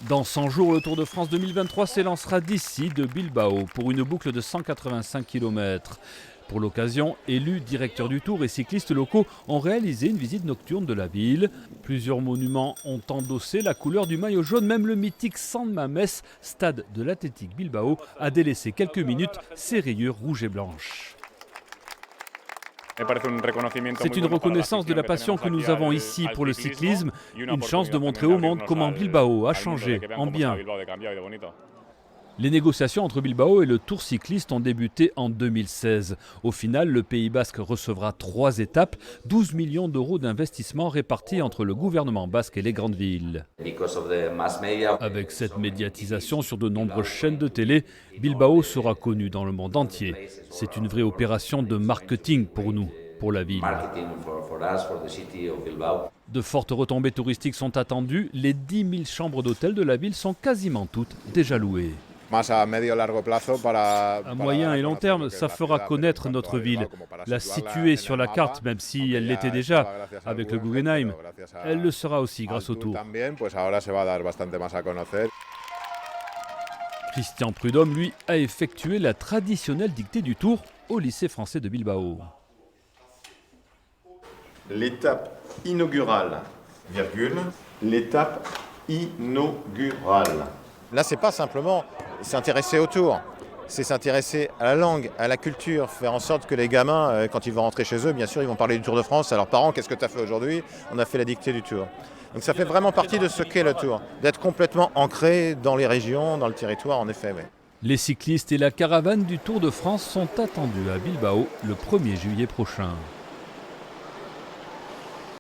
Dans 100 jours, le Tour de France 2023 s'élancera d'ici de Bilbao pour une boucle de 185 km. Pour l'occasion, élus, directeurs du Tour et cyclistes locaux ont réalisé une visite nocturne de la ville. Plusieurs monuments ont endossé la couleur du maillot jaune. Même le mythique San Mamés, stade de l'Athletic Bilbao, a délaissé quelques minutes ses rayures rouges et blanches. C'est une reconnaissance de la passion que nous avons ici pour le cyclisme, une chance de montrer au monde comment Bilbao a changé en bien. Les négociations entre Bilbao et le Tour cycliste ont débuté en 2016. Au final, le Pays basque recevra 3 étapes, 12 millions d'euros d'investissement répartis entre le gouvernement basque et les grandes villes. Avec cette médiatisation sur de nombreuses chaînes de télé, Bilbao sera connu dans le monde entier. C'est une vraie opération de marketing pour nous, pour la ville. De fortes retombées touristiques sont attendues. Les 10 000 chambres d'hôtel de la ville sont quasiment toutes déjà louées. À moyen et long terme, ça fera connaître notre ville, la situer sur la carte, même si elle l'était déjà avec le Guggenheim. Elle le sera aussi grâce au Tour. Christian Prudhomme, lui, a effectué la traditionnelle dictée du Tour au lycée français de Bilbao. L'étape inaugurale, virgule, l'étape inaugurale. Là, c'est pas simplement s'intéresser au Tour, c'est s'intéresser à la langue, à la culture, faire en sorte que les gamins, quand ils vont rentrer chez eux, bien sûr, ils vont parler du Tour de France. À leurs parents, qu'est-ce que tu as fait aujourd'hui? On a fait la dictée du Tour. Donc ça fait vraiment partie de ce qu'est le Tour, d'être complètement ancré dans les régions, dans le territoire, en effet. Oui. Les cyclistes et la caravane du Tour de France sont attendus à Bilbao le 1er juillet prochain.